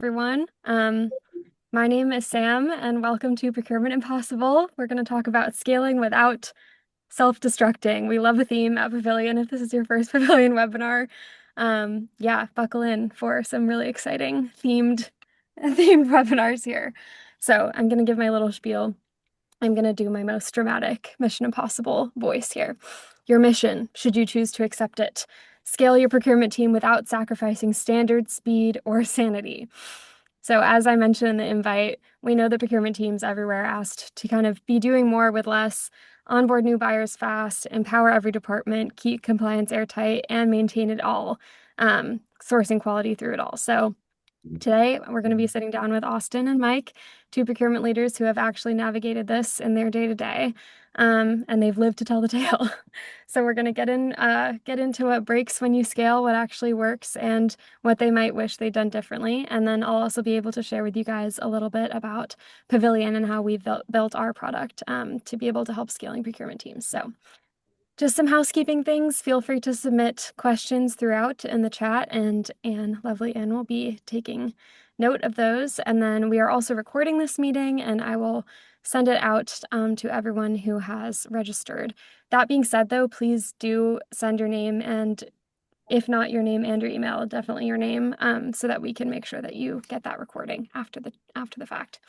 Everyone. My name is Sam, and welcome to Procurement Impossible. We're going to talk about scaling without self-destructing. We love a theme at Pavilion. If this is your first Pavilion webinar, yeah, buckle in for some really exciting themed webinars here. So I'm going to give my little spiel. I'm going to do my most dramatic Mission Impossible voice here. Your mission, should you choose to accept it, scale your procurement team without sacrificing standard, speed, or sanity. So as I mentioned in the invite, we know the procurement teams everywhere are asked to kind of be doing more with less, onboard new buyers fast, empower every department, keep compliance airtight, and maintain it all, sourcing quality through it all. So today, we're going to be sitting down with Austin and Mike, two procurement leaders who have actually navigated this in their day-to-day, and they've lived to tell the tale. So we're going to get into what breaks when you scale, what actually works, and what they might wish they'd done differently. And then I'll also be able to share with you guys a little bit about Pavilion and how we've built our product to be able to help scaling procurement teams. So just some housekeeping things. Feel free to submit questions throughout in the chat, and lovely Anne, will be taking note of those. And then we are also recording this meeting, and I will send it out to everyone who has registered. That being said, though, please do send your name, and if not your name and your email, definitely your name, so that we can make sure that you get that recording after the fact.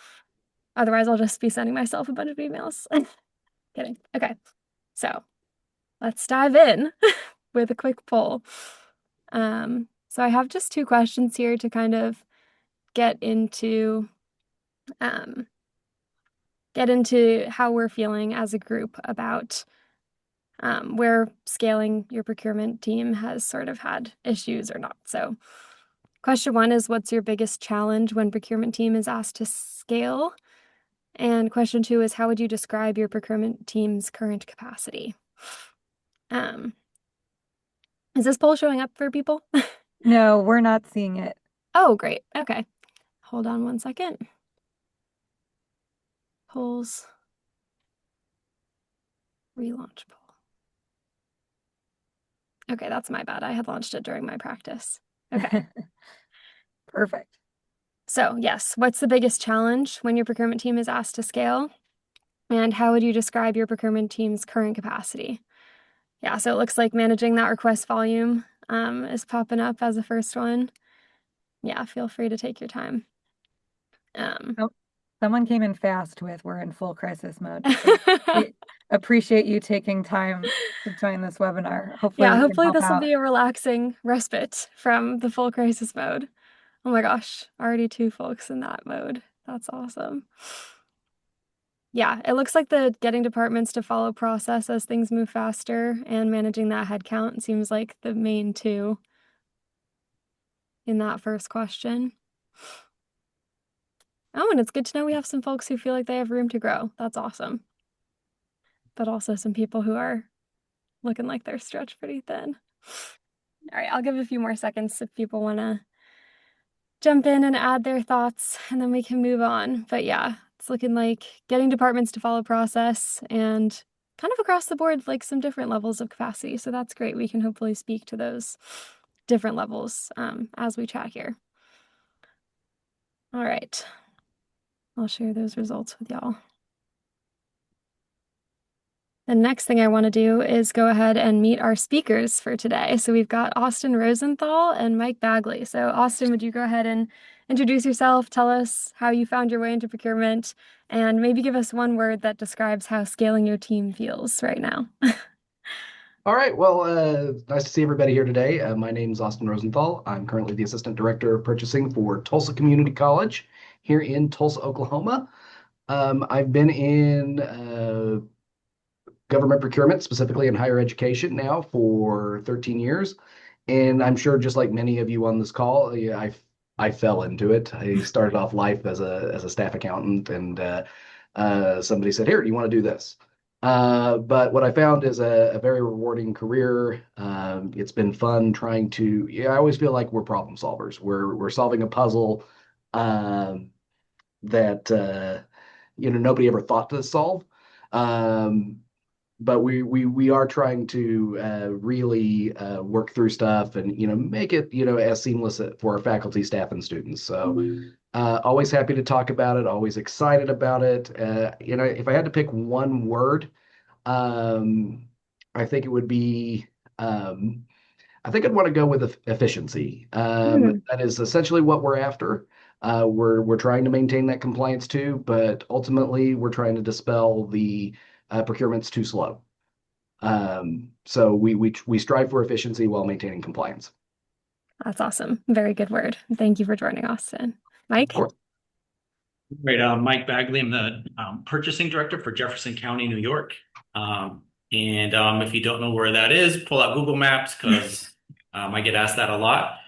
Otherwise, I'll just be sending myself a bunch of emails. Kidding. Okay, so let's dive in with a quick poll. So I have just two questions here to kind of get into how we're feeling as a group about where scaling your procurement team has sort of had issues or not. So question one is, what's your biggest challenge when procurement team is asked to scale? And question two is, how would you describe your procurement team's current capacity? Is this poll showing up for people? No, we're not seeing it. Oh, great. Okay. Hold on one second. Polls. Relaunch poll. Okay, that's my bad. I had launched it during my practice. Okay. Perfect. So, yes, what's the biggest challenge when your procurement team is asked to scale? And how would you describe your procurement team's current capacity? Yeah, so it looks like managing that request volume is popping up as the first one. Yeah, feel free to take your time. Oh, someone came in fast with, we're in full crisis mode. So we appreciate you taking time to join this webinar. Hopefully Yeah, we can hopefully help this will out. be a relaxing respite from the full crisis mode. Oh my gosh, already two folks in that mode. That's awesome. Yeah, it looks like the getting departments to follow process as things move faster and managing that headcount seems like the main two in that first question. Oh, and it's good to know we have some folks who feel like they have room to grow. That's awesome. But also some people who are looking like they're stretched pretty thin. All right, I'll give a few more seconds if people want to jump in and add their thoughts, and then we can move on. But yeah, it's looking like getting departments to follow process and kind of across the board, like some different levels of capacity. So that's great. We can hopefully speak to those different levels as we chat here. All right, I'll share those results with y'all. The next thing I want to do is go ahead and meet our speakers for today. So we've got Austin Rosenthal and Mike Bagley. So Austin, would you go ahead and introduce yourself, tell us how you found your way into procurement, and maybe give us one word that describes how scaling your team feels right now? All right. Well, nice to see everybody here today. My name is Austin Rosenthal. I'm currently the Assistant Director of Purchasing for Tulsa Community College here in Tulsa, Oklahoma. I've been in government procurement, specifically in higher education now for 13 years. And I'm sure just like many of you on this call, yeah, I fell into it. I started off life as a staff accountant, and somebody said, "Here, do you want to do this?" But what I found is a very rewarding career. It's been fun trying to. Yeah, I always feel like we're problem solvers. We're solving a puzzle that nobody ever thought to solve. Um, but we are trying to really work through stuff and make it as seamless for our faculty, staff, and students. So always happy to talk about it. Always excited about it. If I had to pick one word, um, I think it would be. I think I'd want to go with efficiency. Hmm, That is essentially what we're after. We're trying to maintain that compliance too, but ultimately we're trying to dispel the procurement's too slow. So we strive for efficiency while maintaining compliance. that's awesome. Very good word. Thank you for joining, Austin. Of Mike? course. Great. Mike Bagley. I'm the purchasing director for Jefferson County, New York. If you don't know where that is, pull out Google Maps because I get asked that a lot.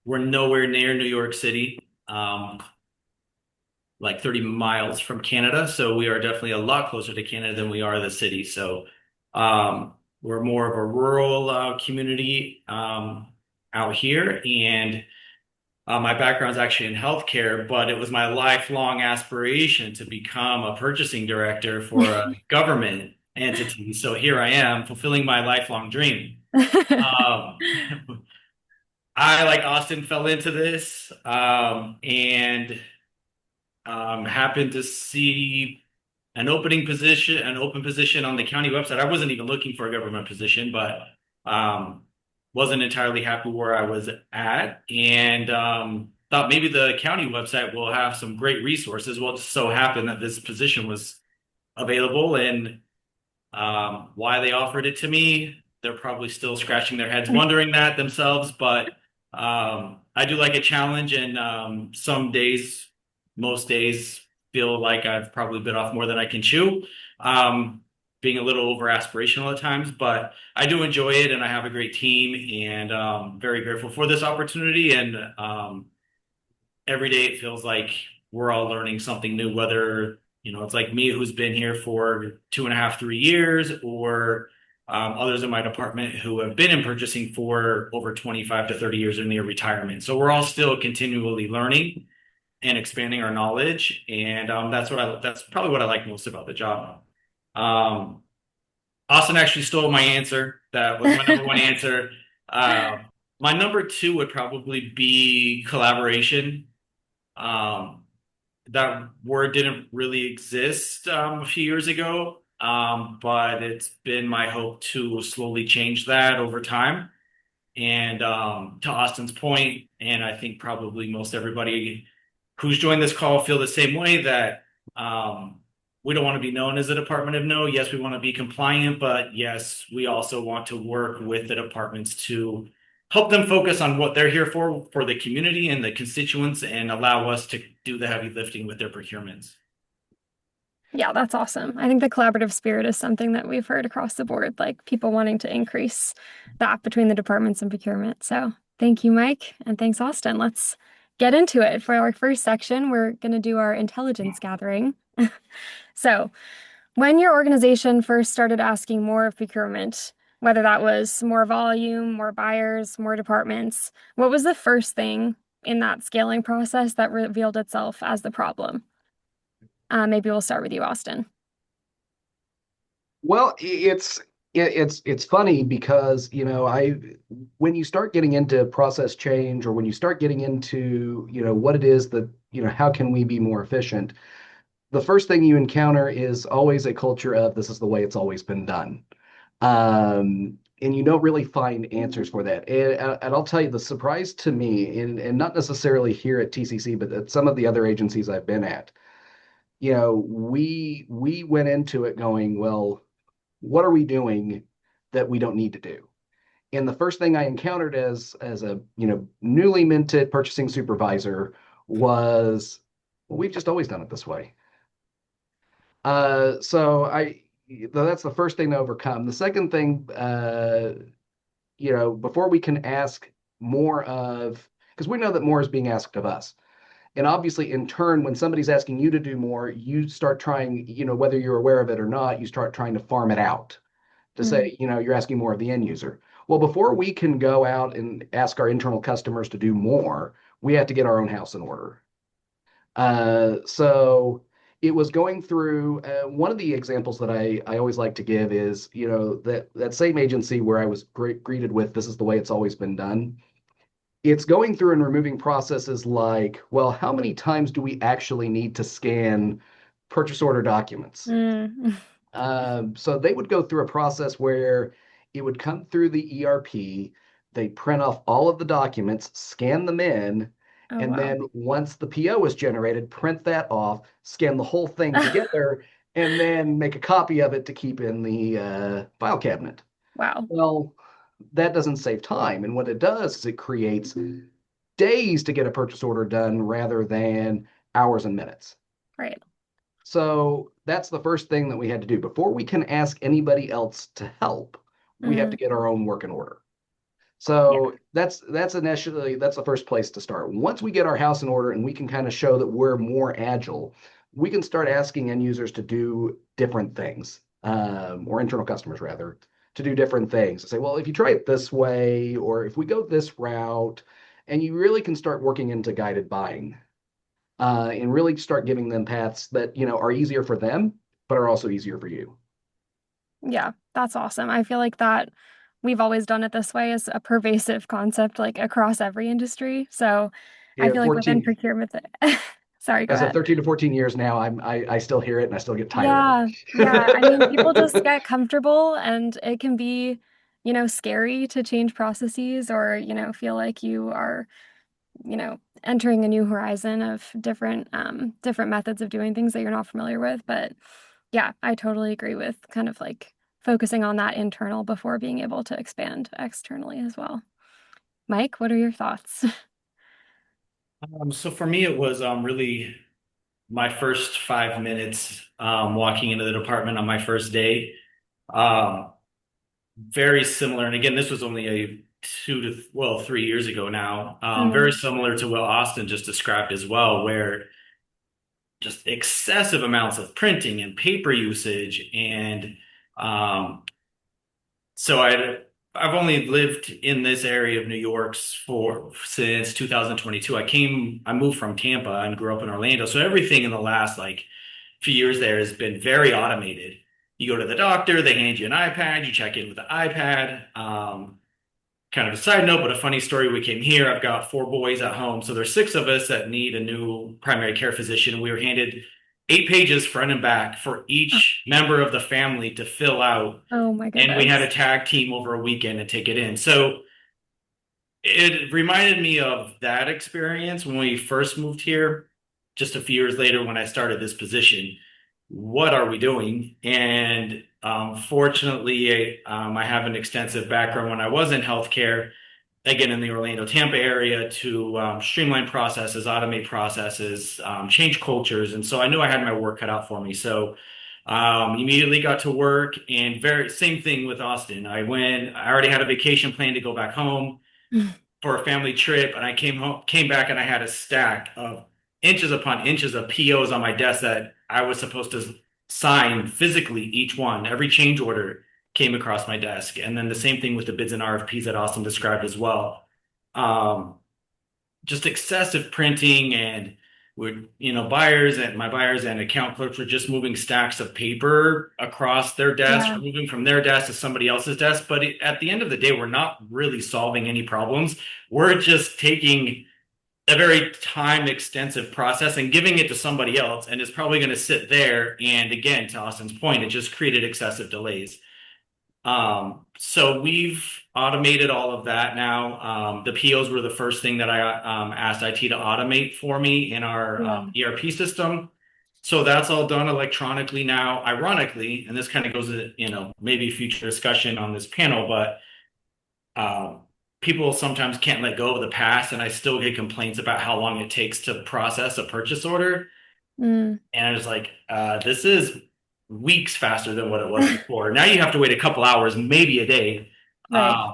We're nowhere near New York City, like 30 miles from Canada. So we are definitely a lot closer to Canada than we are the city. So we're more of a rural community out here. And my background is actually in healthcare, but it was my lifelong aspiration to become a purchasing director for a government entity. So here I am fulfilling my lifelong dream. Um, I, like Austin, fell into this and happened to see an open position on the county website. I wasn't even looking for a government position, but wasn't entirely happy where I was at, and thought maybe the county website will have some great resources. Well, it just so happened that this position was available, and why they offered it to me, they're probably still scratching their heads wondering that themselves. But I do like a challenge, and some days, most days, feel like I've probably bit off more than I can chew. Being a little over aspirational at times, but I do enjoy it, and I have a great team, and very grateful for this opportunity. And every day it feels like we're all learning something new, whether it's like me who's been here for 2.5, 3 years, or others in my department who have been in purchasing for over 25 to 30 years or near retirement. So we're all still continually learning and expanding our knowledge, and that's probably what I like most about the job. Um, Austin actually stole my answer. That was my number one answer. Uh, my number two would probably be collaboration. Um, that word didn't really exist a few years ago, but it's been my hope to slowly change that over time. And to Austin's point, and I think probably most everybody who's joined this call feel the same way, that we don't want to be known as a department of no. Yes, we want to be compliant, but yes, we also want to work with the departments to help them focus on what they're here for the community and the constituents, and allow us to do the heavy lifting with their procurements. Yeah, that's awesome. I think the collaborative spirit is something that we've heard across the board, like people wanting to increase that between the departments and procurement. So thank you, Mike, and thanks, Austin. Let's get into it. For our first section, we're going to do our intelligence gathering. So when your organization first started asking more of procurement, whether that was more volume, more buyers, more departments, what was the first thing in that scaling process that revealed itself as the problem? Maybe we'll start with you, Austin. Well, it's funny because I when you start getting into process change, or when you start getting into what it is that how can we be more efficient, the first thing you encounter is always a culture of this is the way it's always been done. And you don't really find answers for that. And I'll tell you, the surprise to me, and not necessarily here at TCC, but at some of the other agencies I've been at, we went into it going, well, what are we doing that we don't need to do? And the first thing I encountered as a newly minted purchasing supervisor was, well, we've just always done it this way. So that's the first thing to overcome. The second thing, before we can ask more of, because we know that more is being asked of us. And obviously, in turn, when somebody's asking you to do more, you start trying, whether you're aware of it or not, you start trying to farm it out to say, you're asking more of the end user. Well, before we can go out and ask our internal customers to do more, we have to get our own house in order. So it was going through one of the examples that I always like to give is, that same agency where I was greeted with, this is the way it's always been done. It's going through and removing processes like, well, how many times do we actually need to scan purchase order documents? Mm. So they would go through a process where it would come through the ERP, they print off all of the documents, scan them in, Oh, and wow. then once the PO is generated, print that off, scan the whole thing together, and then make a copy of it to keep in the file cabinet. Wow. Well, that doesn't save time. And what it does is it creates days to get a purchase order done rather than hours and minutes. Right. So that's the first thing that we had to do. Before we can ask anybody else to help, we have to get our own work in order. Yeah. So that's initially that's the first place to start. Once we get our house in order and we can kind of show that we're more agile, we can start asking end users to do different things, or internal customers rather, to do different things. To say, well, if you try it this way, or if we go this route, and you really can start working into guided buying, and really start giving them paths that are easier for them, but are also easier for you. Yeah, that's awesome. I feel like that we've always done it this way is a pervasive concept, like across every industry. So I Yeah, feel like within 14. procurement, sorry, go As of ahead. 13 to 14 years now, I still hear it and I still get tired of Yeah, yeah. I mean, people just it. get comfortable and it can be, scary to change processes or, feel like you are, entering a new horizon of different methods of doing things that you're not familiar with. But yeah, I totally agree with kind of like focusing on that internal before being able to expand externally as well. Mike, what are your thoughts? So for me, it was really my first 5 minutes walking into the department on my first day. Um, Very similar. And again, this was only a 3 years ago now. Very Mm, similar to what Austin just described as well, where just excessive amounts of printing and paper usage. And um, so I've only lived in this area of New York for since 2022. I moved from Tampa and grew up in Orlando. So everything in the last like few years there has been very automated. You go to the doctor, they hand you an iPad, you check in with the iPad. Kind of a side note, but a funny story. We came here. I've got four boys at home. So there's six of us that need a new primary care physician. We were handed 8 pages front and back for each member of the family to fill out. oh my And we had a goodness. tag team over a weekend to take it in. So it reminded me of that experience when we first moved here, just a few years later when I started this position. What are we doing? And fortunately, I have an extensive background when I was in healthcare, again in the Orlando, Tampa area, to streamline processes, automate processes, change cultures. And so I knew I had my work cut out for me. So immediately got to work, and very same thing with Austin. I already had a vacation plan to go back home for a family trip, and I came back, and I had a stack of inches upon inches of POs on my desk that I was supposed to sign physically, each one. Every change order came across my desk, and then the same thing with the bids and RFPs that Austin described as well. Um, just excessive printing, and my buyers and account clerks were just moving stacks of paper across their desk, Yeah, moving from their desk to somebody else's desk. But at the end of the day, we're not really solving any problems. We're just taking a very time extensive process and giving it to somebody else, and it's probably going to sit there. And again, to Austin's point, it just created excessive delays. So we've automated all of that now. The POs were the first thing that I asked IT to automate for me in our yeah. ERP system. So that's all done electronically now. Ironically, and this kind of goes to, maybe future discussion on this panel, but um, people sometimes can't let go of the past, and I still get complaints about how long it takes to process a purchase order. Mm, And I was like, this is weeks faster than what it was before. Now you have to wait a couple hours, maybe a day. right. Uh,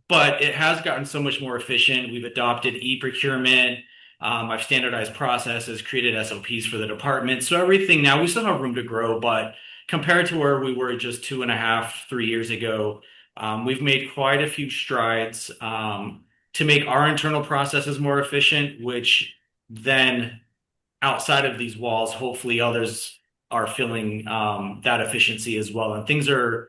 but it has gotten so much more efficient. We've adopted e-procurement. I've standardized processes, created SOPs for the department. So everything now, we still have room to grow, but compared to where we were just 2.5, 3 years ago, we've made quite a few strides to make our internal processes more efficient, which then outside of these walls, hopefully others are feeling that efficiency as well. And things are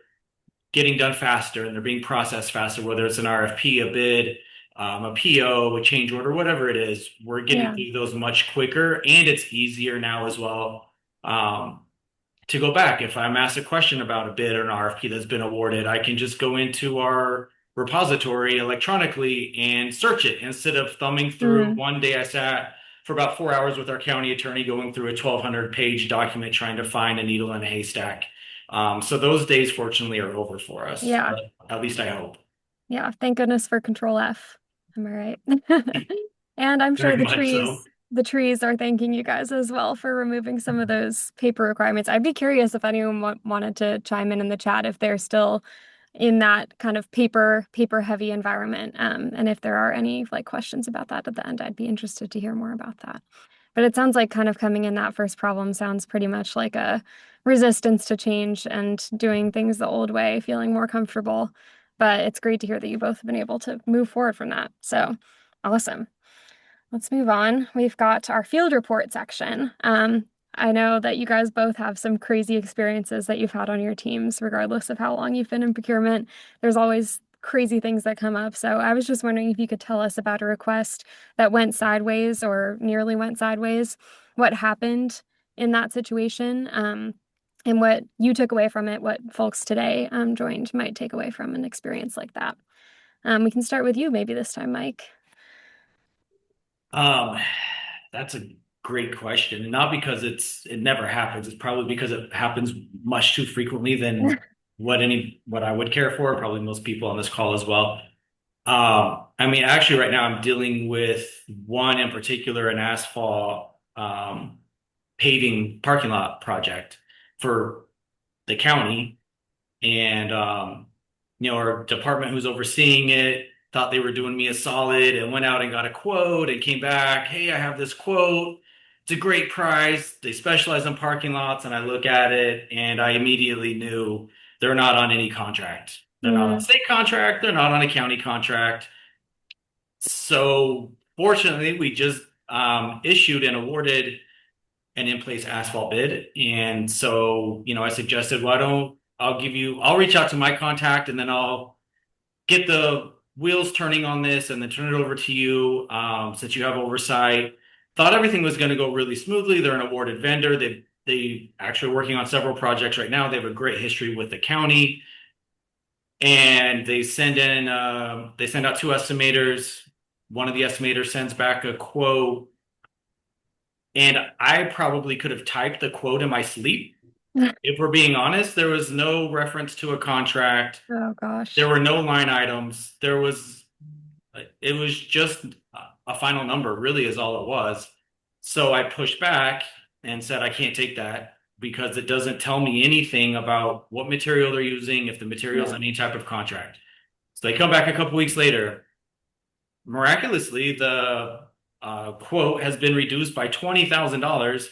getting done faster and they're being processed faster, whether it's an RFP, a bid, a PO, a change order, whatever it is. We're getting Yeah. through those much quicker, and it's easier now as well. To go back, if I'm asked a question about a bid or an RFP that's been awarded, I can just go into our repository electronically and search it instead of thumbing through. Mm. One day I sat for about 4 hours with our county attorney going through a 1,200-page document trying to find a needle in a haystack. So those days, fortunately, are over for us. Yeah. At least I hope. Yeah. Thank goodness for Control F. Am I right? And I'm sure Very much so. the trees are thanking you guys as well for removing some of those paper requirements. I'd be curious if anyone wanted to chime in the chat if they're still in that kind of paper heavy environment. And if there are any like questions about that at the end, I'd be interested to hear more about that. But it sounds like kind of coming in that first problem sounds pretty much like a resistance to change and doing things the old way, feeling more comfortable. But it's great to hear that you both have been able to move forward from that. So awesome. Let's move on. We've got our field report section. I know that you guys both have some crazy experiences that you've had on your teams, regardless of how long you've been in procurement. There's always crazy things that come up. So I was just wondering if you could tell us about a request that went sideways or nearly went sideways, what happened in that situation, and what you took away from it, what folks today joined might take away from an experience like that. We can start with you maybe this time, Mike. Um, that's a great question. Not because it never happens. It's probably because it happens much too frequently than what I would care for, probably most people on this call as well. I mean, actually right now I'm dealing with one in particular, an asphalt paving parking lot project for the county. And our department who's overseeing it thought they were doing me a solid and went out and got a quote and came back, hey, I have this quote. It's a great price. They specialize in parking lots. And I look at it and I immediately knew they're not on any contract. They're not on a state contract. They're not on a county contract. So fortunately, we just issued and awarded an in-place asphalt bid. And so, I suggested, I'll reach out to my contact and then I'll get the wheels turning on this and then turn it over to you, since you have oversight. Thought everything was going to go really smoothly. They're an awarded vendor. They actually working on several projects right now. They have a great history with the county. And they send out two estimators. One of the estimators sends back a quote. And I probably could have typed the quote in my sleep. If we're being honest, there was no reference to a contract. Oh gosh. There were no line items. It was just a final number, really, is all it was. So I pushed back and said, I can't take that because it doesn't tell me anything about what material they're using, if the material is any type of contract. So they come back a couple weeks later. Miraculously, the quote has been reduced by $20,000,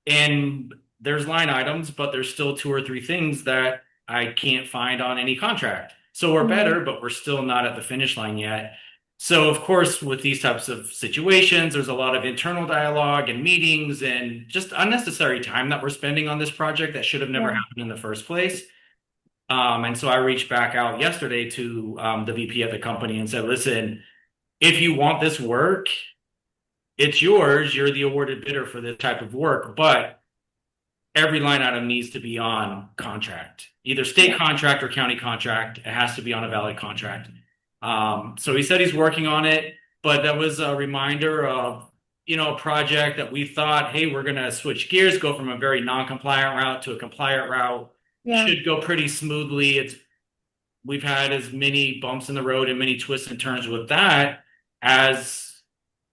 and there's line items, but there's still two or three things that I can't find on any contract. So we're better, but we're still not at the finish line yet. So of course, with these types of situations, there's a lot of internal dialogue and meetings and just unnecessary time that we're spending on this project that should have never happened in the first place. And so I reached back out yesterday to the VP at the company and said, listen, if you want this work, it's yours. You're the awarded bidder for this type of work, but every line item needs to be on contract, either state contract or county contract. It has to be on a valid contract. So he said he's working on it, but that was a reminder of, a project that we thought, hey, we're going to switch gears, go from a very non-compliant route to a compliant route. Yeah. Should go pretty smoothly. We've had as many bumps in the road and many twists and turns with that as,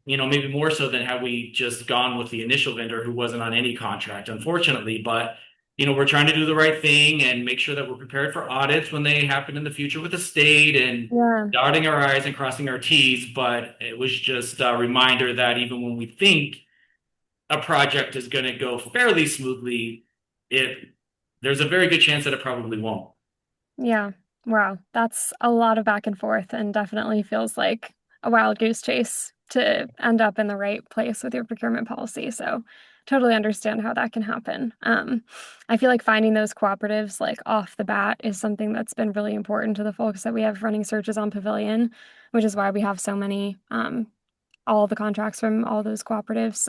maybe more so than had we just gone with the initial vendor who wasn't on any contract, unfortunately. But, we're trying to do the right thing and make sure that we're prepared for audits when they happen in the future with the state and dotting our I's and crossing our T's. But it was just a reminder that even when we think a project is going to go fairly smoothly, there's a very good chance that it probably won't. Yeah. Wow. That's a lot of back and forth and definitely feels like a wild goose chase to end up in the right place with your procurement policy. So totally understand how that can happen. I feel like finding those cooperatives like off the bat is something that's been really important to the folks that we have running searches on Pavilion, which is why we have so many all the contracts from all those cooperatives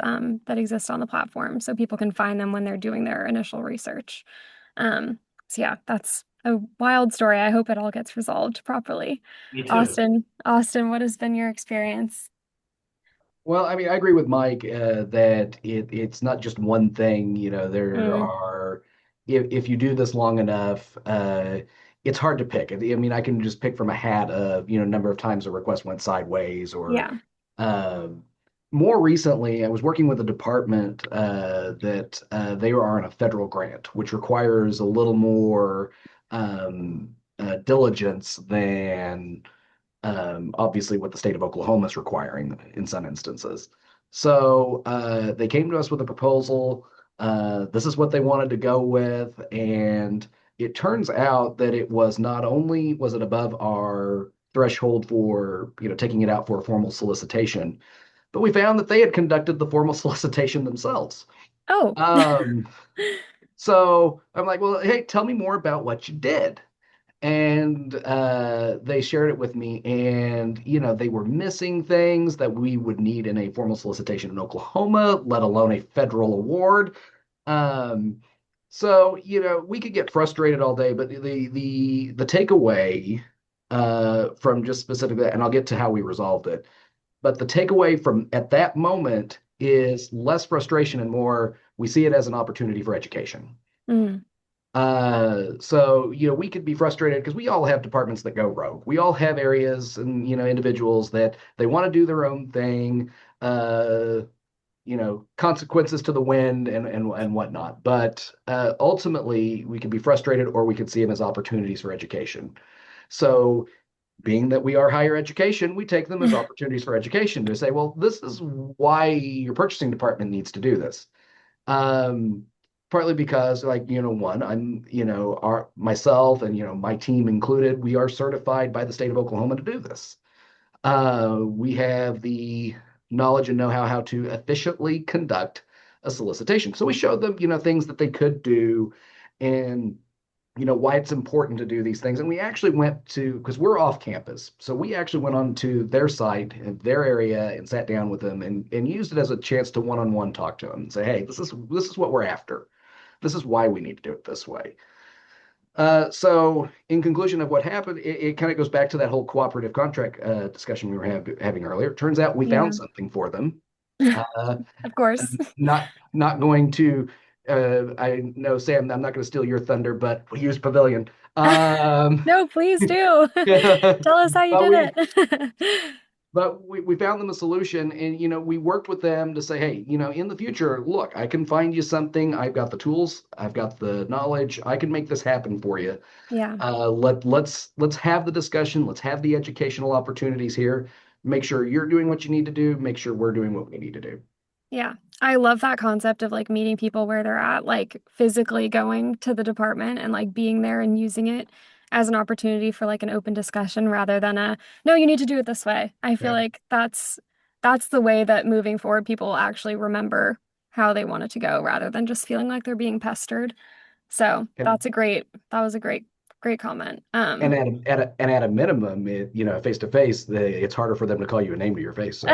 that exist on the platform, so people can find them when they're doing their initial research. So yeah, that's a wild story. I hope it all gets resolved properly. Me too. Austin, what has been your experience? Well, I mean, I agree with Mike that it's not just one thing. There Mm, are, if you do this long enough, it's hard to pick. I mean, I can just pick from a hat of, number of times a request went sideways or yeah. um more recently, I was working with a department that they are on a federal grant, which requires a little more diligence than obviously what the state of Oklahoma is requiring in some instances. So they came to us with a proposal. This is what they wanted to go with, and it turns out that it was not only was it above our threshold for taking it out for a formal solicitation, but we found that they had conducted the formal solicitation themselves. Oh. Um, so I'm like, well, hey, tell me more about what you did. And they shared it with me, and they were missing things that we would need in a formal solicitation in Oklahoma, let alone a federal award. Um, so we could get frustrated all day, but the takeaway from just specifically, and I'll get to how we resolved it, but the takeaway from at that moment is less frustration and more, we see it as an opportunity for education. Mm, So we could be frustrated because we all have departments that go rogue. We all have areas and individuals that they want to do their own thing, uh, consequences to the wind and whatnot. But ultimately, we could be frustrated, or we could see them as opportunities for education. So, being that we are higher education, we take them as opportunities for education to say, well, this is why your purchasing department needs to do this. Um, Partly because, like, one, I'm, our myself and my team included, we are certified by the state of Oklahoma to do this. We have the knowledge and know-how how to efficiently conduct a solicitation. So we showed them, things that they could do and why it's important to do these things. And we actually went to, because we're off campus, so we actually went on to their site and their area and sat down with them and used it as a chance to one-on-one talk to them and say, hey, this is what we're after. This is why we need to do it this way. So in conclusion of what happened, it kind of goes back to that whole cooperative contract discussion we were having earlier. It turns out we yeah. found something for them. Of course. Not going to. I know, Sam. I'm not going to steal your thunder, but we use Pavilion. No, please do. Tell us how you but did we it. we found them a solution, and we worked with them to say, hey, in the future, look, I can find you something. I've got the tools. I've got the knowledge. I can make this happen for you. Yeah. Let's have the discussion. Let's have the educational opportunities here. Make sure you're doing what you need to do. Make sure we're doing what we need to do. Yeah. I love that concept of like meeting people where they're at, like physically going to the department and like being there and using it as an opportunity for like an open discussion rather than a no, you need to do it this way. I feel Yeah. like that's the way that moving forward people will actually remember how they want it to go rather than just feeling like they're being pestered. So And that was a great comment. and at a minimum, face to face, it's harder for them to call you a name to your face. So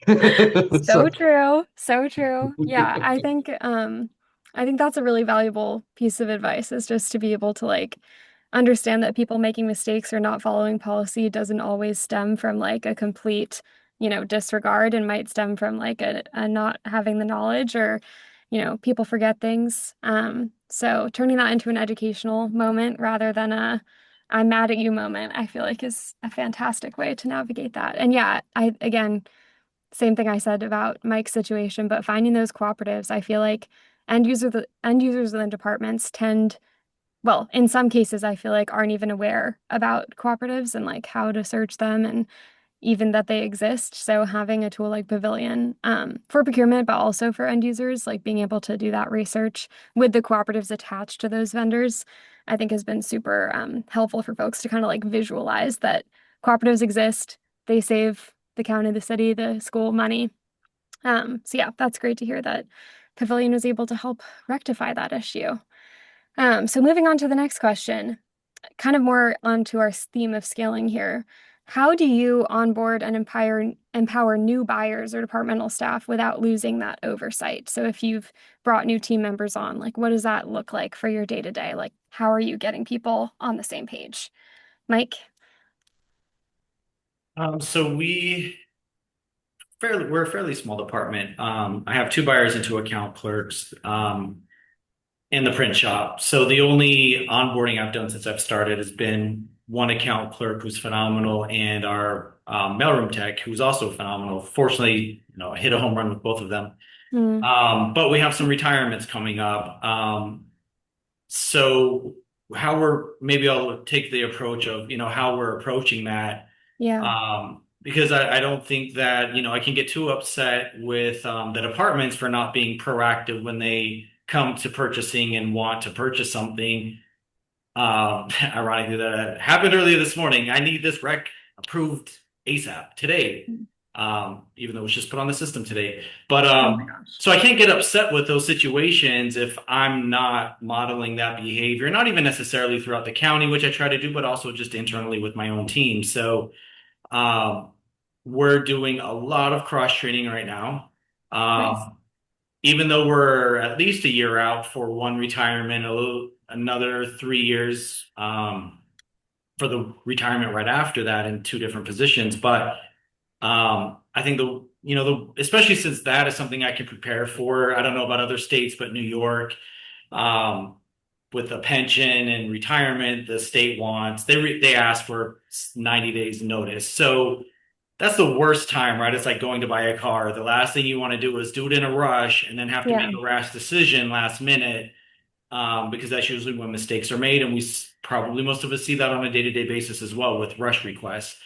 So so true. So true. Yeah, I think that's a really valuable piece of advice is just to be able to like understand that people making mistakes or not following policy doesn't always stem from like a complete, disregard and might stem from like a not having the knowledge or, people forget things. So turning that into an educational moment rather than a I'm mad at you moment, I feel like is a fantastic way to navigate that. And yeah, I again same thing I said about Mike's situation, but finding those cooperatives, I feel like end users within departments tend, well, in some cases, I feel like aren't even aware about cooperatives and like how to search them and even that they exist. So having a tool like Pavilion for procurement, but also for end users, like being able to do that research with the cooperatives attached to those vendors, I think has been super helpful for folks to kind of like visualize that cooperatives exist. They save the county, the city, the school money. So yeah, that's great to hear that Pavilion was able to help rectify that issue. So moving on to the next question, kind of more onto our theme of scaling here. How do you onboard and empower new buyers or departmental staff without losing that oversight? So if you've brought new team members on, like what does that look like for your day to day? Like how are you getting people on the same page? Mike? So we're a fairly small department. I have two buyers and two account clerks in the print shop. So the only onboarding I've done since I've started has been one account clerk who's phenomenal and our mailroom tech who's also phenomenal. Fortunately, I hit a home run with both of them. Mm, But we have some retirements coming up. So maybe I'll take the approach of, how we're approaching that. yeah. Because I don't think that, I can get too upset with the departments for not being proactive when they come to purchasing and want to purchase something. Ironically, that happened earlier this morning. I need this rec approved ASAP today, even though it was just put on the system today. But Oh my gosh. so I can't get upset with those situations if I'm not modeling that behavior, not even necessarily throughout the county, which I try to do, but also just internally with my own team. So um, we're doing a lot of cross training right now. Nice. Even though we're at least a year out for one retirement, another 3 years for the retirement right after that in two different positions. But I think especially since that is something I can prepare for. I don't know about other states, but New York, um, with the pension and retirement, the state wants they ask for 90 days notice. So that's the worst time, right? It's like going to buy a car. The last thing you want to do is do it in a rush and then have to Yeah. make a rash decision last minute, because that's usually when mistakes are made. And probably most of us see that on a day-to-day basis as well with rush requests.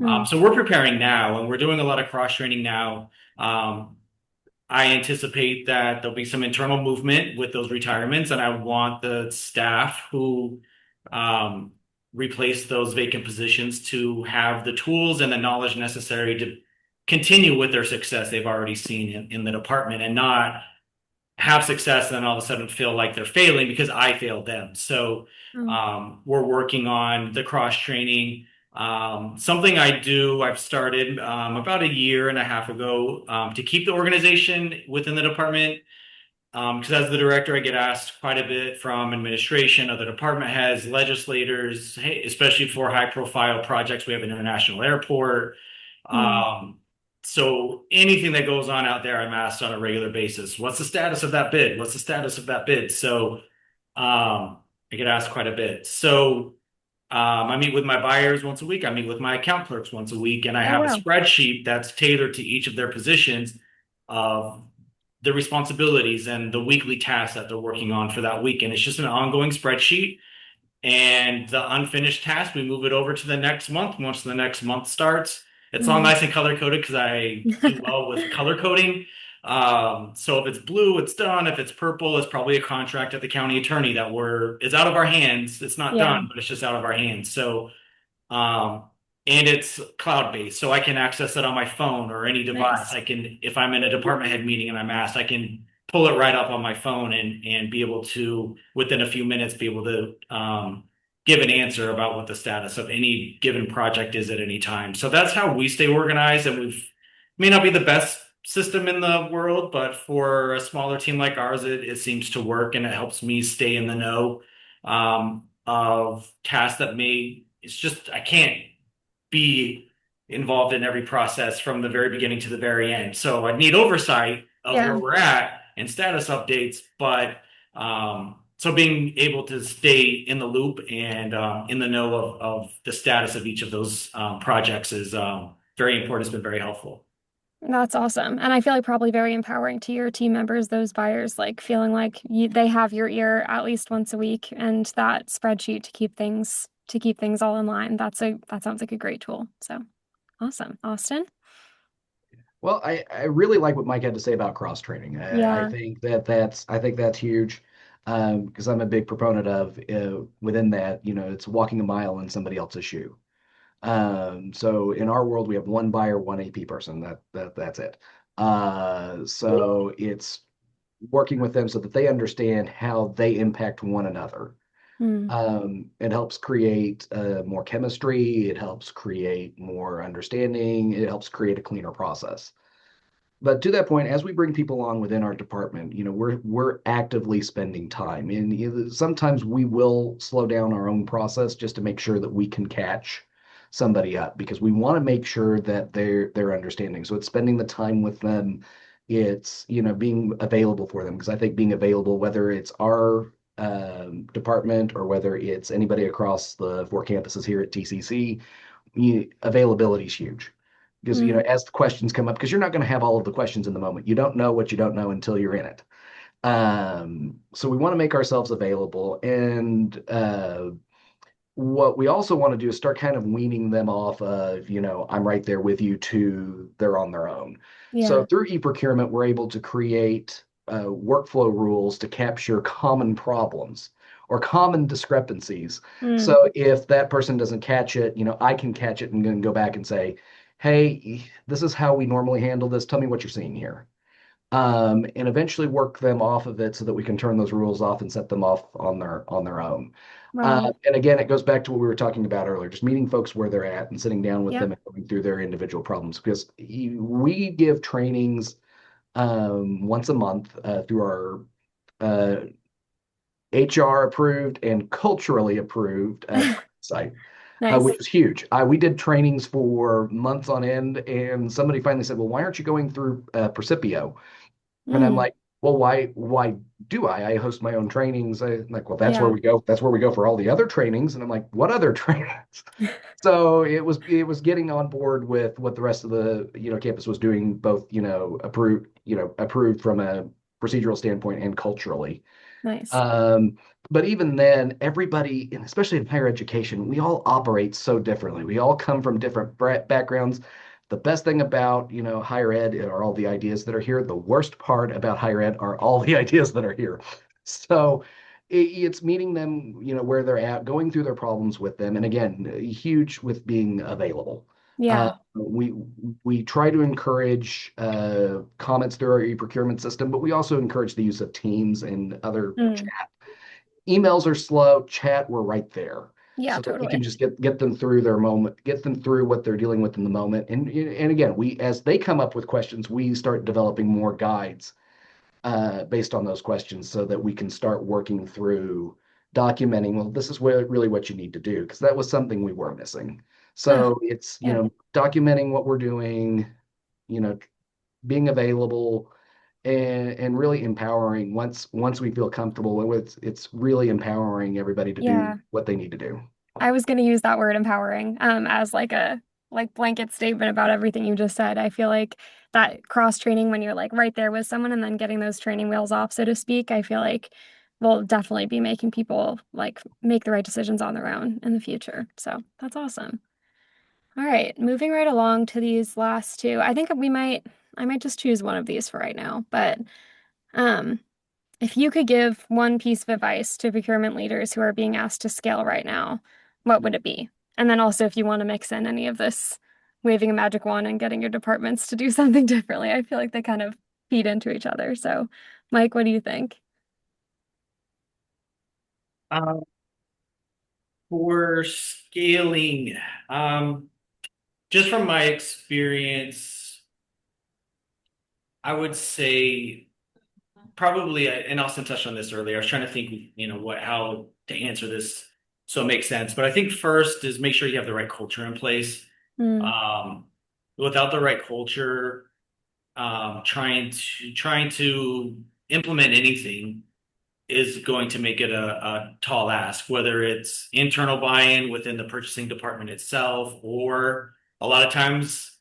Mm, So we're preparing now and we're doing a lot of cross training now. I anticipate that there'll be some internal movement with those retirements, and I want the staff who um, replace those vacant positions to have the tools and the knowledge necessary to continue with their success they've already seen in the department and not have success and then all of a sudden feel like they're failing because I failed them. So mm, we're working on the cross training. Something I've started about a year and a half ago to keep the organization within the department. Because as the director, I get asked quite a bit from administration, other department heads, legislators, hey, especially for high profile projects. We have an international airport. mm. So anything that goes on out there, I'm asked on a regular basis, what's the status of that bid? What's the status of that bid? So I get asked quite a bit. So I meet with my buyers once a week. I meet with my account clerks once a week, and I Oh have a wow. spreadsheet that's tailored to each of their positions of the responsibilities and the weekly tasks that they're working on for that week. And it's just an ongoing spreadsheet. And the unfinished task, we move it over to the next month. Once the next month starts, it's all Mm. nice and color coded because I do well with color coding. So if it's blue, it's done. If it's purple, it's probably a contract at the county attorney it's out of our hands. It's not Yeah. done, but it's just out of our hands. So um, and it's cloud-based, so I can access it on my phone or any device. Nice. If I'm in a department head meeting and I'm asked, I can pull it right up on my phone and be able to, within a few minutes, be able to give an answer about what the status of any given project is at any time. So that's how we stay organized, and may not be the best system in the world, but for a smaller team like ours, it seems to work, and it helps me stay in the know of tasks that it's just I can't be involved in every process from the very beginning to the very end. So I need oversight of where Yeah. we're at and status updates, but so being able to stay in the loop and in the know of the status of each of those projects is very important. It's been very helpful. That's awesome. And I feel like probably very empowering to your team members, those buyers, like feeling like they have your ear at least once a week and that spreadsheet to keep things all in line. That sounds like a great tool. So awesome. Austin? Well, I really like what Mike had to say about cross training. I Yeah. think that's huge, because I'm a big proponent of within that, it's walking a mile in somebody else's shoe. So in our world, we have one buyer, one AP person. That's it. So it's working with them so that they understand how they impact one another. Mm. It helps create more chemistry. It helps create more understanding. It helps create a cleaner process. But to that point, as we bring people on within our department, we're actively spending time, and sometimes we will slow down our own process just to make sure that we can catch somebody up because we want to make sure that they're understanding. So it's spending the time with them. It's being available for them because I think being available, whether it's our department or whether it's anybody across the 4 campuses here at TCC, availability is huge because Mm. as the questions come up, because you're not going to have all of the questions in the moment. You don't know what you don't know until you're in it. So we want to make ourselves available, and what we also want to do is start kind of weaning them off of, I'm right there with you to they're on their own. So Yeah. through e-procurement, we're able to create workflow rules to capture common problems or common discrepancies. Mm. So if that person doesn't catch it, I can catch it and then go back and say, hey, this is how we normally handle this. Tell me what you're seeing here. And eventually work them off of it so that we can turn those rules off and set them off on their own. Wow. And again, it goes back to what we were talking about earlier, just meeting folks where they're at and sitting down with Yep. them and going through their individual problems. Because we give trainings once a month through our HR approved and culturally approved site, Nice. which is huge. We did trainings for months on end, and somebody finally said, "Well, why aren't you going through Precipio?" And I'm Mm. like, well, why do I? I host my own trainings. I'm like, well, that's where Yeah. we go. That's where we go for all the other trainings. And I'm like, what other trainings? So it was getting on board with what the rest of the campus was doing, both approved from a procedural standpoint and culturally. Nice. Um, but even then, everybody, and especially in higher education, we all operate so differently. We all come from different backgrounds. The best thing about, higher ed are all the ideas that are here. The worst part about higher ed are all the ideas that are here. So it's meeting them, where they're at, going through their problems with them. And again, huge with being available. Yeah. We try to encourage comments through our e-procurement system, but we also encourage the use of Teams and other Mm. chat. Emails are slow, chat, we're right there. Yeah, So that we can totally. just get them through their moment, get them through what they're dealing with in the moment. And again, we as they come up with questions, we start developing more guides based on those questions so that we can start working through documenting, well, this is really what you need to do, because that was something we were missing. Ah, So it's, yeah. documenting what we're doing, you know, being available and really empowering once we feel comfortable with it's really empowering everybody to do Yeah. what they need to do. I was going to use that word empowering as like a blanket statement about everything you just said. I feel like that cross training when you're like right there with someone and then getting those training wheels off, so to speak, I feel like will definitely be making people like make the right decisions on their own in the future. So that's awesome. All right, moving right along to these last two. I might just choose one of these for right now, but um if you could give one piece of advice to procurement leaders who are being asked to scale right now, what would it be? And then also, if you want to mix in any of this waving a magic wand and getting your departments to do something differently, I feel like they kind of feed into each other. So, Mike, what do you think? Uh, for scaling, um, just from my experience, I would say probably, and Austin touched on this earlier. I was trying to think, how to answer this so it makes sense. But I think first is make sure you have the right culture in place. Mm, Um, Without the right culture, trying to implement anything is going to make it a tall ask, whether it's internal buy-in within the purchasing department itself, or a lot of times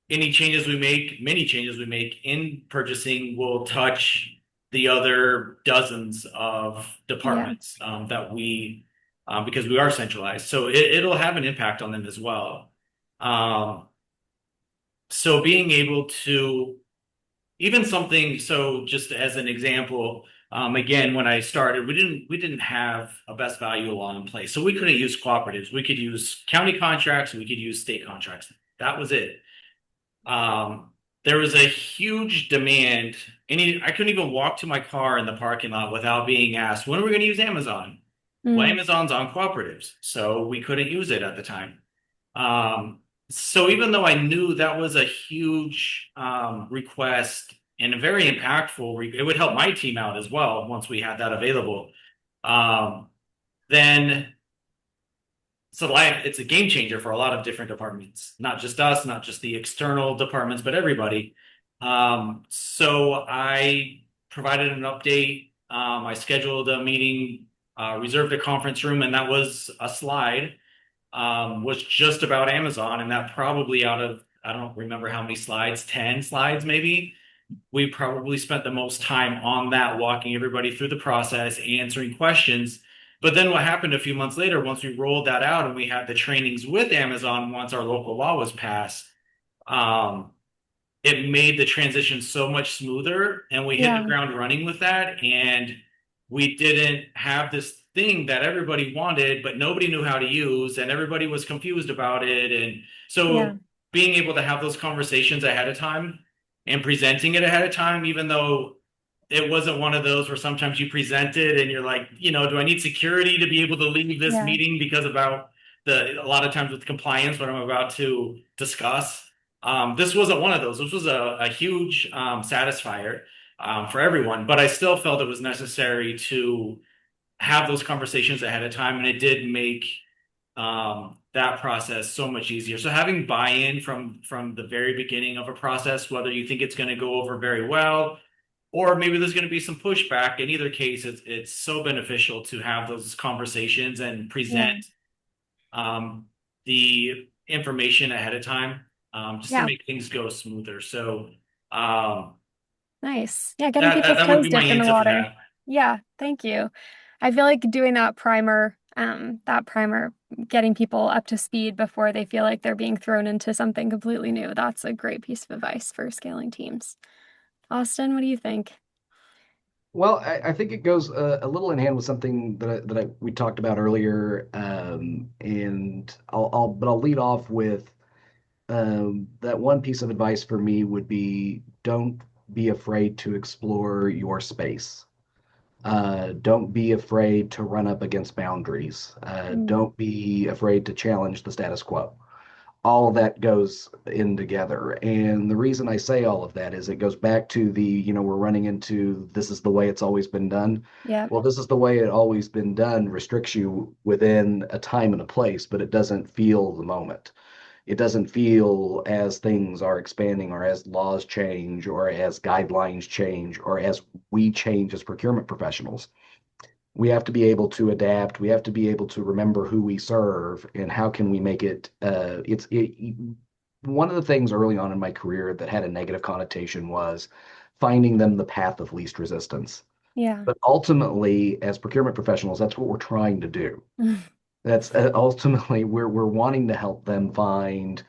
many changes we make in purchasing will touch the other dozens of yeah. departments because we are centralized. So it'll have an impact on them as well. Um, so being able to even something, so just as an example, Again, when I started, we didn't have a best value law in place, so we couldn't use cooperatives. We could use county contracts, we could use state contracts. That was it. Um, there was a huge demand. I couldn't even walk to my car in the parking lot without being asked, when are we going to use Amazon? Well, Mm, Amazon's on cooperatives, so we couldn't use it at the time. Um, so even though I knew that was a huge request and a very impactful, it would help my team out as well once we had that available. Um, then it's a game changer for a lot of different departments, not just us, not just the external departments, but everybody. So I provided an update. I scheduled a meeting, reserved a conference room, and that was a slide, was just about Amazon. And that probably out of, I don't remember how many slides, 10 slides maybe. We probably spent the most time on that, walking everybody through the process, answering questions. But then what happened a few months later, once we rolled that out and we had the trainings with Amazon, once our local law was passed, um, it made the transition so much smoother and we hit the yeah, ground running with that. And we didn't have this thing that everybody wanted, but nobody knew how to use and everybody was confused about it. And yeah, so being able to have those conversations ahead of time and presenting it ahead of time, even though it wasn't one of those where sometimes you present it and you're like, do I need security to be able to leave this yeah, meeting because about a lot of times with compliance, what I'm about to discuss. This wasn't one of those. This was a huge satisfier for everyone, but I still felt it was necessary to have those conversations ahead of time, and it did make that process so much easier. So having buy-in from the very beginning of a process, whether you think it's going to go over very well, or maybe there's going to be some pushback. In either case, it's so beneficial to have those conversations and yeah, present um, the information ahead of time, just to yeah. make things go smoother. So um, Nice. Yeah, getting that, that people's that would toes be my dipped in the answer for water. that. Yeah, thank you. I feel like doing that primer, getting people up to speed before they feel like they're being thrown into something completely new. That's a great piece of advice for scaling teams. Austin, what do you think? Well, I think it goes a little in hand with something we talked about earlier, and I'll lead off with that one piece of advice for me would be don't be afraid to explore your space. Don't be afraid to run up against boundaries. Mm, Don't be afraid to challenge the status quo. All of that goes in together. And the reason I say all of that is it goes back to we're running into this is the way it's always been done. yeah, Well, this is the way it always been done restricts you within a time and a place, but it doesn't feel the moment. It doesn't feel as things are expanding or as laws change or as guidelines change or as we change as procurement professionals. We have to be able to adapt. We have to be able to remember who we serve and how can we make it. One of the things early on in my career that had a negative connotation was finding them the path of least resistance. yeah. But ultimately, as procurement professionals, that's what we're trying to do. That's ultimately we're wanting to help them find,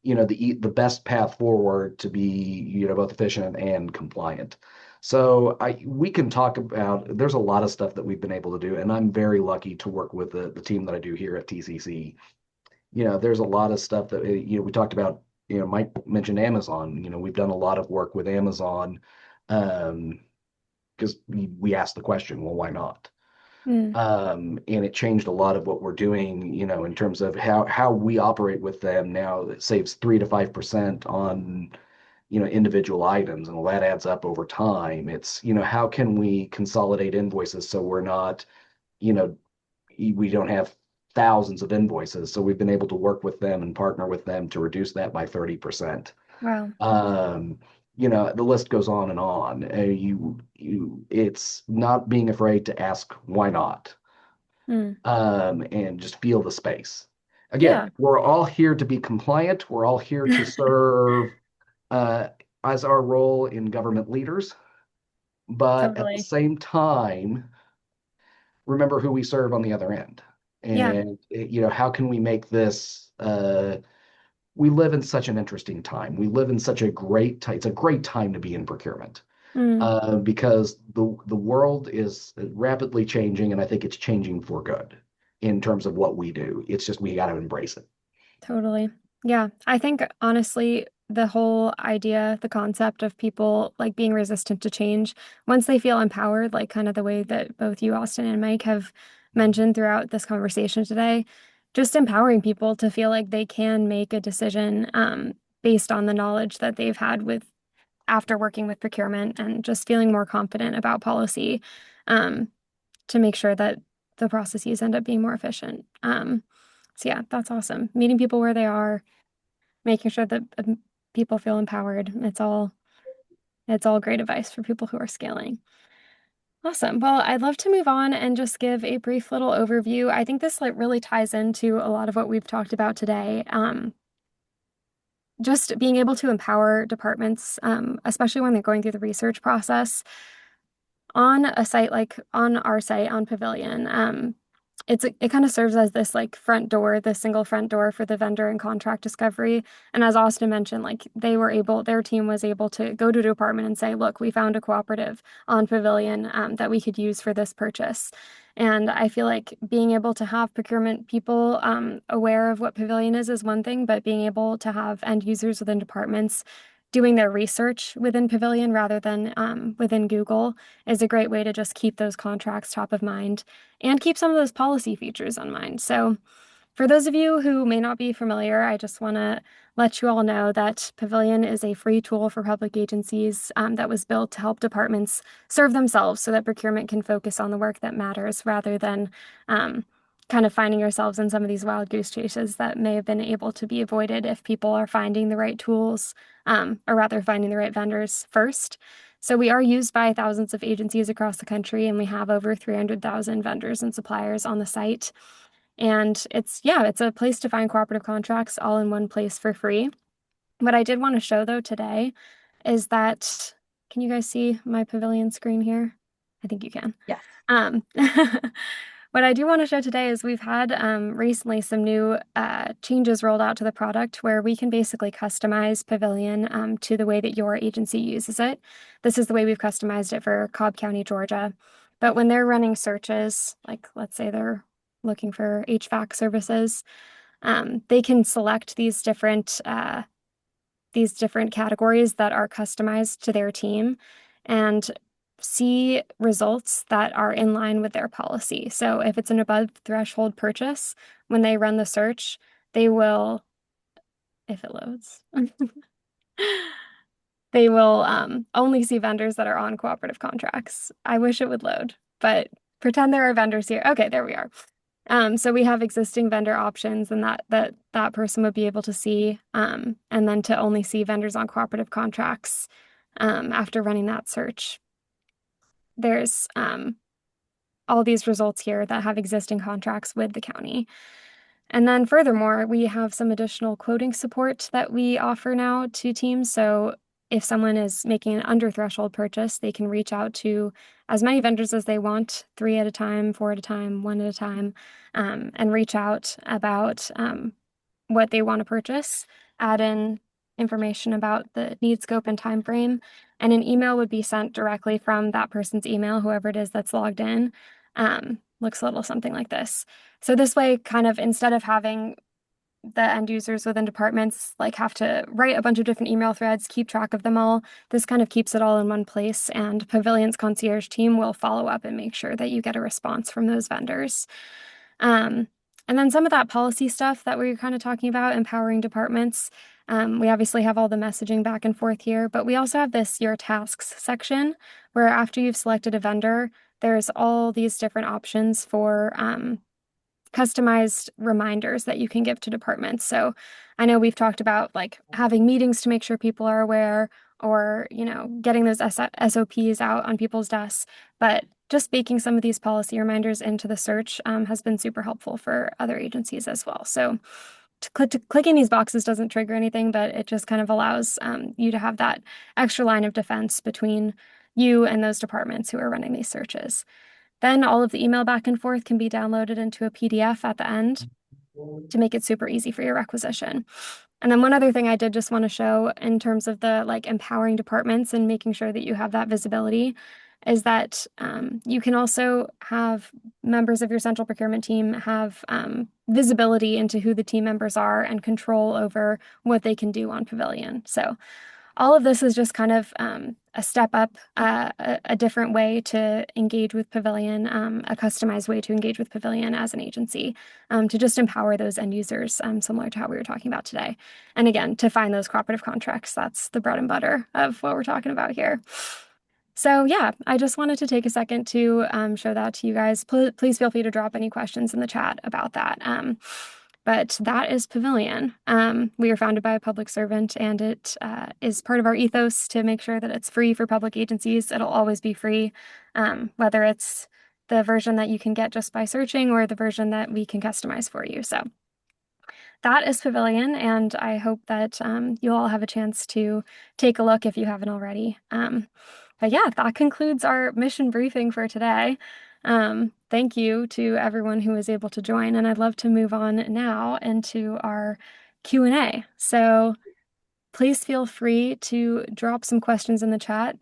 the best path forward to be, both efficient and compliant. So we can talk about, there's a lot of stuff that we've been able to do, and I'm very lucky to work with the team that I do here at TCC. There's a lot of stuff that, we talked about, Mike mentioned Amazon. We've done a lot of work with Amazon, because we asked the question, well, why not? Mm, And it changed a lot of what we're doing, in terms of how we operate with them now. It saves 3 to 5% on, individual items, and that adds up over time. It's, how can we consolidate invoices so we're not, you know, we don't have thousands of invoices. So we've been able to work with them and partner with them to reduce that by 30%. wow. Um, the list goes on and on. It's not being afraid to ask why not, Mm, and just feel the space. Again, yeah, we're all here to be compliant. We're all here to serve uh, as our role in government leaders, but at the totally. same time, remember who we serve on the other end. Yeah, And, how can we make this? We live in such an interesting time. We live in such a great time. It's a great time to be in procurement. Mm, because the world is rapidly changing, and I think it's changing for good in terms of what we do. It's just we got to embrace it. totally. Yeah. I think honestly, the whole idea, the concept of people like being resistant to change, once they feel empowered, like kind of the way that both you, Austin, and Mike have mentioned throughout this conversation today, just empowering people to feel like they can make a decision based on the knowledge that they've had with after working with procurement and just feeling more confident about policy um, to make sure that the processes end up being more efficient. So yeah, that's awesome. Meeting people where they are, making sure that people feel empowered. It's all great advice for people who are scaling. Awesome. Well, I'd love to move on and just give a brief little overview. I think this like really ties into a lot of what we've talked about today. Just being able to empower departments, especially when they're going through the research process on a site like on our site on Pavilion. It kind of serves as this like front door, the single front door for the vendor and contract discovery. And as Austin mentioned, like their team was able to go to a department and say, look, we found a cooperative on Pavilion that we could use for this purchase. And I feel like being able to have procurement people aware of what Pavilion is one thing, but being able to have end users within departments doing their research within Pavilion rather than within Google is a great way to just keep those contracts top of mind and keep some of those policy features in mind. So, for those of you who may not be familiar, I just want to let you all know that Pavilion is a free tool for public agencies that was built to help departments serve themselves so that procurement can focus on the work that matters rather than kind of finding yourselves in some of these wild goose chases that may have been able to be avoided if people are finding the right tools or rather finding the right vendors first. So we are used by thousands of agencies across the country, and we have over 300,000 vendors and suppliers on the site. And it's a place to find cooperative contracts all in one place for free. What I did want to show though today is that, can you guys see my Pavilion screen here? I think you can. Yes. What I do want to show today is we've had recently some new changes rolled out to the product where we can basically customize Pavilion to the way that your agency uses it. This is the way we've customized it for Cobb County, Georgia. But when they're running searches, like let's say they're looking for HVAC services, they can select these different categories that are customized to their team and see results that are in line with their policy. So if it's an above threshold purchase, when they run the search, they will, if it loads, they will only see vendors that are on cooperative contracts. I wish it would load, but pretend there are vendors here. Okay, there we are. So we have existing vendor options and that person would be able to see, and then to only see vendors on cooperative contracts after running that search. There's all these results here that have existing contracts with the county. And then furthermore, we have some additional quoting support that we offer now to teams. So if someone is making an under threshold purchase, they can reach out to as many vendors as they want, 3 at a time, 4 at a time, 1 at a time, and reach out about what they want to purchase, add in information about the need scope and time frame, and an email would be sent directly from that person's email, whoever it is that's logged in. Looks a little something like this. So this way, kind of instead of having the end users within departments like have to write a bunch of different email threads, keep track of them all, this kind of keeps it all in one place, and Pavilion's concierge team will follow up and make sure that you get a response from those vendors. And then some of that policy stuff that we were kind of talking about, empowering departments. We obviously have all the messaging back and forth here, but we also have this your tasks section where after you've selected a vendor, there's all these different options for customized reminders that you can give to departments. So I know we've talked about like having meetings to make sure people are aware or, getting those SOPs out on people's desks, but just baking some of these policy reminders into the search has been super helpful for other agencies as well. So clicking these boxes doesn't trigger anything, but it just kind of allows you to have that extra line of defense between you and those departments who are running these searches. Then all of the email back and forth can be downloaded into a PDF at the end to make it super easy for your requisition. And then one other thing I did just want to show in terms of the like empowering departments and making sure that you have that visibility is that you can also have members of your central procurement team have visibility into who the team members are and control over what they can do on Pavilion. So all of this is just kind of a step up, a different way to engage with Pavilion, a customized way to engage with Pavilion as an agency, to just empower those end users, similar to how we were talking about today. And again, to find those cooperative contracts, that's the bread and butter of what we're talking about here. So yeah, I just wanted to take a second to show that to you guys. Please feel free to drop any questions in the chat about that. But that is Pavilion. We are founded by a public servant, and it is part of our ethos to make sure that it's free for public agencies. It'll always be free, whether it's the version that you can get just by searching or the version that we can customize for you. So that is Pavilion, and I hope that you'll all have a chance to take a look if you haven't already. But yeah, that concludes our mission briefing for today. Thank you to everyone who was able to join, and I'd love to move on now into our Q&A. So please feel free to drop some questions in the chat,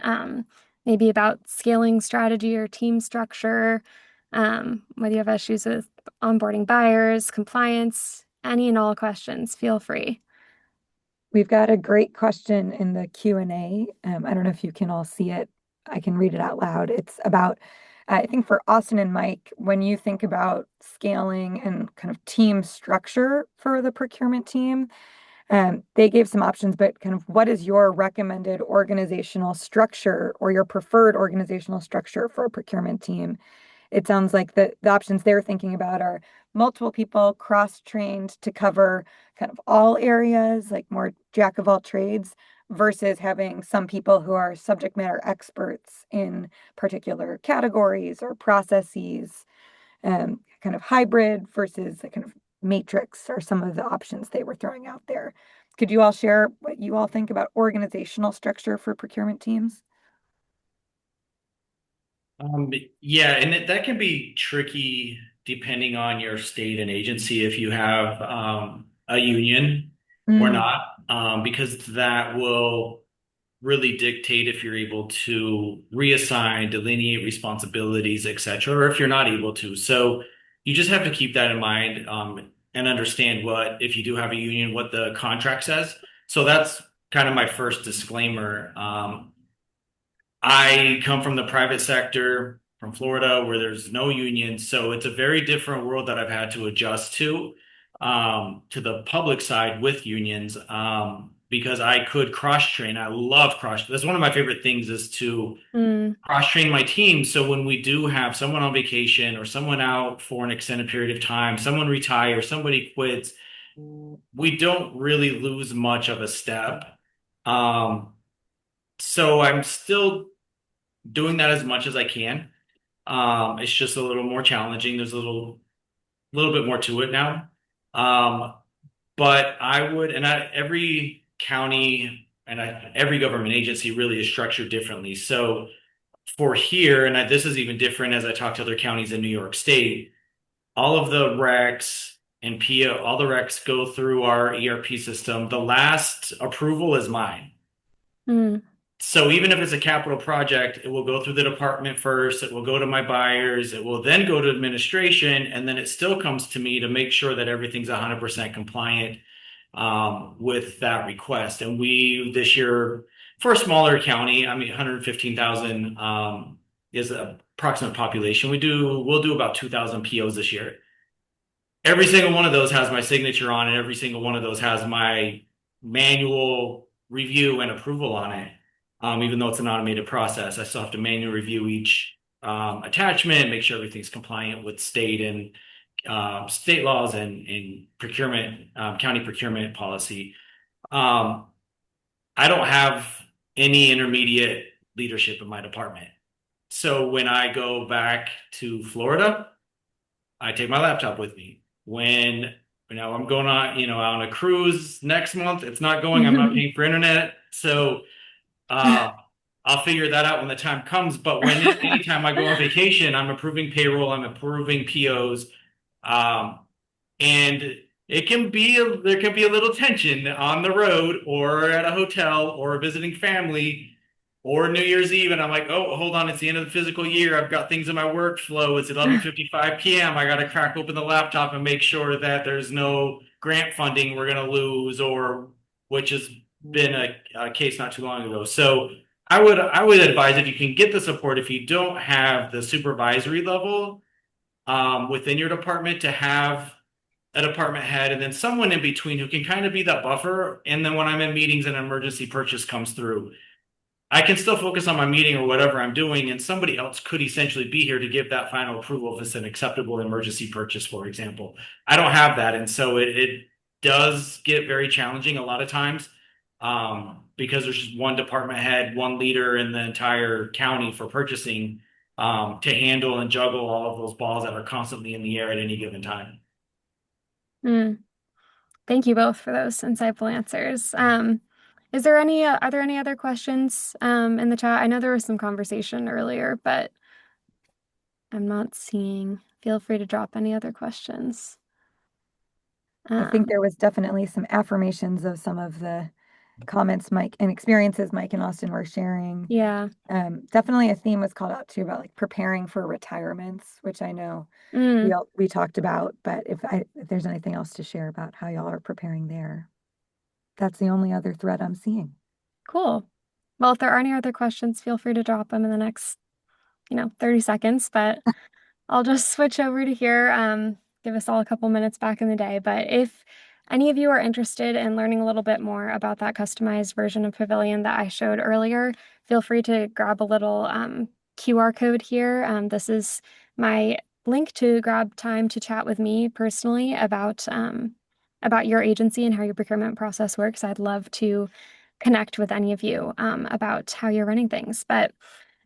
maybe about scaling strategy or team structure, whether you have issues with onboarding buyers, compliance, any and all questions, feel free. We've got a great question in the Q&A. I don't know if you can all see it. I can read it out loud. It's about, I think for Austin and Mike, when you think about scaling and kind of team structure for the procurement team, they gave some options, but kind of what is your recommended organizational structure or your preferred organizational structure for a procurement team? It sounds like the options they're thinking about are multiple people cross-trained to cover kind of all areas, like more jack of all trades, versus having some people who are subject matter experts in particular categories or processes, kind of hybrid versus a kind of matrix are some of the options they were throwing out there. Could you all share what you all think about organizational structure for procurement teams? Yeah, and that can be tricky depending on your state and agency if you have a union or not, because that will really dictate if you're able to reassign, delineate responsibilities, et cetera, or if you're not able to. So you just have to keep that in mind, and understand what, if you do have a union, what the contract says. So that's kind of my first disclaimer. I come from the private sector, from Florida, where there's no union. So it's a very different world that I've had to adjust to the public side with unions, because I could cross-train. I love cross. That's one of my favorite things is to cross-train my team. So when we do have someone on vacation or someone out for an extended period of time, someone retires, somebody quits, we don't really lose much of a step. So I'm still doing that as much as I can. It's just a little more challenging. There's a little bit more to it now. But every county and every government agency really is structured differently. So for here, this is even different as I talk to other counties in New York State, all of the recs and PO, all the recs go through our ERP system. The last approval is mine. So even if it's a capital project, it will go through the department first, it will go to my buyers, it will then go to administration, and then it still comes to me to make sure that everything's 100% compliant with that request. And we, this year, for a smaller county, 115,000 is the approximate population. We'll do about 2,000 POs this year. Every single one of those has my signature on it. Every single one of those has my manual review and approval on it. Even though it's an automated process, I still have to manually review each attachment, make sure everything's compliant with state laws and procurement, county procurement policy. I don't have any intermediate leadership in my department. So when I go back to Florida, I take my laptop with me. When I'm going on a cruise next month, I'm not paying for internet. So I'll figure that out when the time comes. But anytime I go on vacation, I'm approving payroll, I'm approving POs. And there can be a little tension on the road or at a hotel or visiting family or New Year's Eve. And I'm like, oh, hold on. It's the end of the physical year. I've got things in my workflow. It's 11:55 p.m. I got to crack open the laptop and make sure that there's no grant funding we're going to lose, or which has been a case not too long ago. So I would advise, if you can get the support, if you don't have the supervisory level within your department, to have a department head and then someone in between who can kind of be that buffer. And then when I'm in meetings and an emergency purchase comes through, I can still focus on my meeting or whatever I'm doing, and somebody else could essentially be here to give that final approval if it's an acceptable emergency purchase, for example. I don't have that, and so it does get very challenging a lot of times, because there's just one department head, one leader in the entire county for purchasing, to handle and juggle all of those balls that are constantly in the air at any given time. Mm. Thank you both for those insightful answers. Are there any other questions in the chat? I know there was some conversation earlier, but I'm not seeing. Feel free to drop any other questions. I think there was definitely some affirmations of some of the comments Mike and experiences Mike and Austin were sharing. Yeah. Definitely a theme was called out too about like preparing for retirements, which I know we talked about, but if there's anything else to share about how y'all are preparing there, that's the only other thread I'm seeing. Cool. Well, if there are any other questions, feel free to drop them in the next, 30 seconds, but I'll just switch over to here, give us all a couple minutes back in the day. But if any of you are interested in learning a little bit more about that customized version of Pavilion that I showed earlier, feel free to grab a little QR code here. This is my link to grab time to chat with me personally about your agency and how your procurement process works. I'd love to connect with any of you about how you're running things. But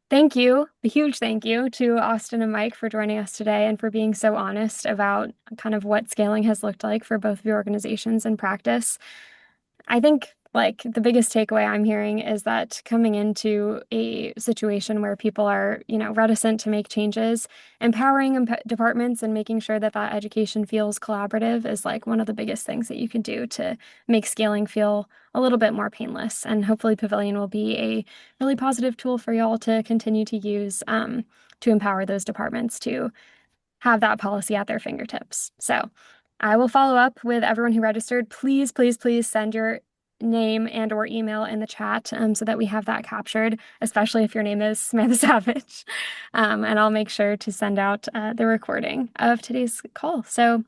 thank you, a huge thank you to Austin and Mike for joining us today and for being so honest about kind of what scaling has looked like for both of your organizations in practice. I think like the biggest takeaway I'm hearing is that coming into a situation where people are, reticent to make changes, empowering departments and making sure that that education feels collaborative is like one of the biggest things that you can do to make scaling feel a little bit more painless. And hopefully Pavilion will be a really positive tool for y'all to continue to use to empower those departments to have that policy at their fingertips. So I will follow up with everyone who registered. Please, please, please send your name and or email in the chat so that we have that captured, especially if your name is Samantha Savage. And I'll make sure to send out the recording of today's call. So